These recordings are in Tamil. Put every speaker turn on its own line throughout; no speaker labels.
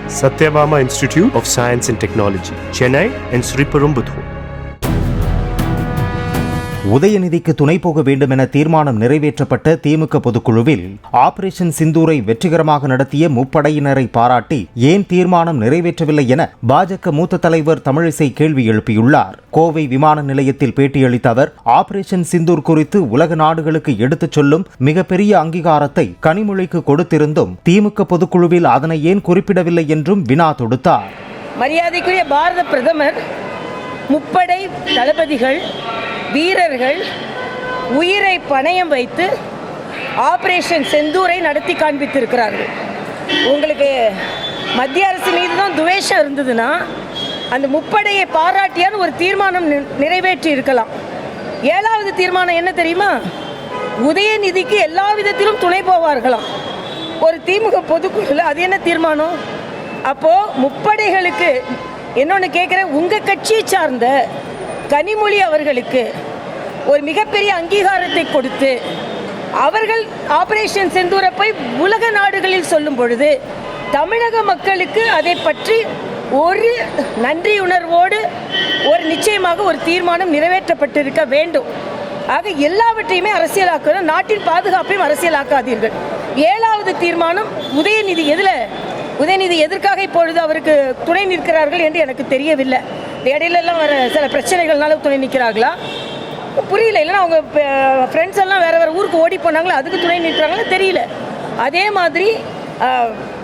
Satyabama Institute of Science and Technology, Chennai and Sriperumbudur.
உதயநிதிக்கு துணை போக வேண்டும் என தீர்மானம் நிறைவேற்றப்பட்ட திமுக பொதுக்குழுவில் ஆபரேஷன் சிந்தூரை வெற்றிகரமாக நடத்திய முப்படையினரை பாராட்டி ஏன் தீர்மானம் நிறைவேற்றவில்லை என பாஜக மூத்த தலைவர் தமிழிசை கேள்வி எழுப்பியுள்ளார். கோவை விமான நிலையத்தில் பேட்டியளித்த அவர் ஆபரேஷன் சிந்தூர் குறித்து உலக நாடுகளுக்கு எடுத்துச் சொல்லும் மிகப்பெரிய அங்கீகாரத்தை கனிமொழிக்கு கொடுத்திருந்தும் திமுக பொதுக்குழுவில் அதனை ஏன் குறிப்பிடவில்லை என்றும் வினா தொடுத்தார்.
மரியாதைக்குரிய பாரத பிரதமர் முப்படை தளபதிகள் வீரர்கள் உயிரை பணயம் வைத்து ஆபரேஷன் செந்தூரை நடத்தி காண்பித்திருக்கிறார்கள். உங்களுக்கு மத்திய அரசு மீது தான் துவேஷம் இருந்ததுன்னா அந்த முப்படையை பாராட்டியான ஒரு தீர்மானம் நிறைவேற்றி இருக்கலாம். 7வது தீர்மானம் என்ன தெரியுமா? உதயநிதிக்கு எல்லா விதத்திலும் துணை போவார்களாம். ஒரு திமுக பொதுக்குழு அது என்ன தீர்மானம்? அப்போது முப்படைகளுக்கு என்னொன்று கேட்குறேன், உங்கள் கட்சியை சார்ந்த கனிமொழி அவர்களுக்கு ஒரு மிகப்பெரிய அங்கீகாரத்தை கொடுத்து அவர்கள் ஆபரேஷன் செந்தூரை போய் உலக நாடுகளில் சொல்லும் பொழுது தமிழக மக்களுக்கு அதை பற்றி ஒரு நன்றியுணர்வோடு ஒரு நிச்சயமாக ஒரு தீர்மானம் நிறைவேற்றப்பட்டிருக்க வேண்டும். ஆக எல்லாவற்றையுமே அரசியலாக்கணும், நாட்டின் பாதுகாப்பையும் அரசியலாக்காதீர்கள். 7வது தீர்மானம் உதயநிதி எதற்காக இப்பொழுது அவருக்கு துணை நிற்கிறார்கள் என்று எனக்கு தெரியவில்லை. இடையிலெல்லாம் வர சில பிரச்சனைகள்னால துணை நிற்கிறார்களா புரியல, இல்லைன்னா அவங்க ஃப்ரெண்ட்ஸ் எல்லாம் வேறு ஊருக்கு ஓடி போனாங்களா அதுக்கு துணை நிற்கிறாங்களா தெரியல. அதே மாதிரி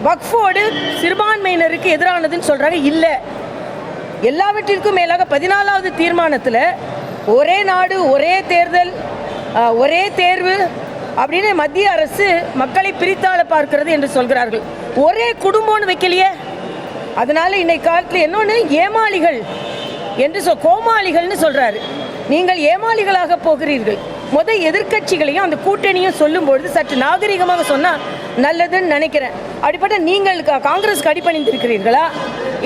வக்ஃபோடு சிறுபான்மையினருக்கு எதிரானதுன்னு சொல்கிறாங்க. இல்லை, எல்லாவற்றிற்கும் மேலாக 14வது தீர்மானத்தில் ஒரே நாடு ஒரே தேர்தல் ஒரே தேர்வு அப்படின்னு மத்திய அரசு மக்களை பிரித்தாள பார்க்கிறது என்று சொல்கிறார்கள். ஒரே குடும்பம்னு வைக்கலையே. அதனால் இன்னைக்கு காலத்தில் இன்னொன்று ஏமாளிகள் என்று கோமாளிகள்னு சொல்கிறாரு. நீங்கள் ஏமாளிகளாக போகிறீர்கள். எதிர்க்கட்சிகளையும் அந்த கூட்டணியும் சொல்லும்பொழுது சற்று நாகரிகமாக சொன்னால் நல்லதுன்னு நினைக்கிறேன். அப்படிப்பட்ட நீங்கள் காங்கிரஸுக்கு அடிபணிந்திருக்கிறீர்களா?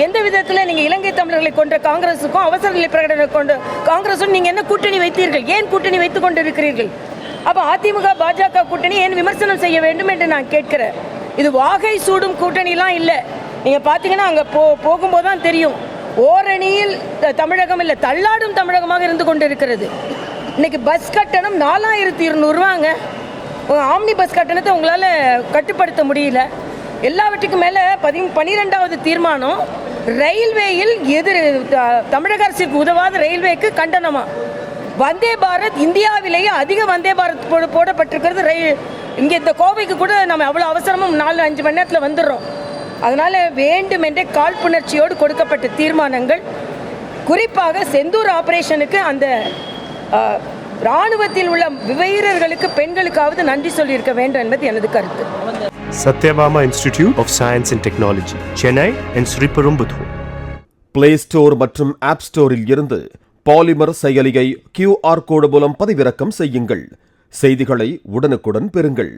எந்த விதத்தில் நீங்கள் இலங்கை தமிழர்களை கொண்ட காங்கிரஸுக்கும் அவசர நிலை பிரகடனை கொண்ட காங்கிரஸும் நீங்கள் என்ன கூட்டணி வைத்தீர்கள்? ஏன் கூட்டணி வைத்துக் கொண்டிருக்கிறீர்கள்? அப்போ அதிமுக பாஜக கூட்டணி ஏன் விமர்சனம் செய்ய வேண்டும் என்று நான் கேட்கிறேன். இது வாகை சூடும் கூட்டணிலாம் இல்லை. நீங்கள் பார்த்தீங்கன்னா அங்கே போகும்போது தான் தெரியும், ஓரணியில் தமிழகம் இல்லை தள்ளாடும் தமிழகமாக இருந்து கொண்டு இருக்கிறது. இன்னைக்கு பஸ் கட்டணம் 4200 ரூபாங்க. ஆம்னி பஸ் கட்டணத்தை உங்களால் கட்டுப்படுத்த முடியல. எல்லாவற்றுக்கும் மேலே 12வது தீர்மானம் ரயில்வேயில் தமிழக அரசுக்கு உதவாத ரயில்வேக்கு கண்டனமா. வந்தே பாரத் இந்தியாவிலேயே அதிக வந்தே பாரத் போடப்பட்டிருக்கிறது. இங்கே இந்த கோவைக்கு கூட நம்ம அவ்வளோ அவசரமும் 4-5 மணி நேரத்தில் வந்துடுறோம். அதனால் வேண்டுமென்றே காழ்ப்புணர்ச்சியோடு கொடுக்கப்பட்ட தீர்மானங்கள், குறிப்பாக செந்தூர் ஆபரேஷனுக்கு அந்த இராணுவத்தில் உள்ள வீரர்களுக்கு பெண்களுக்காவது நன்றி சொல்லியிருக்க வேண்டும் என்பது எனது கருத்து.
Satyabama Institute of Science and Technology, Chennai and Sriperumbudur.
Play store மற்றும் ஆப் ஸ்டோரில் இருந்து பாலிமர் செயலியை QR கோடு மூலம் பதிவிறக்கம் செய்யுங்கள். செய்திகளை உடனுக்குடன் பெறுங்கள்.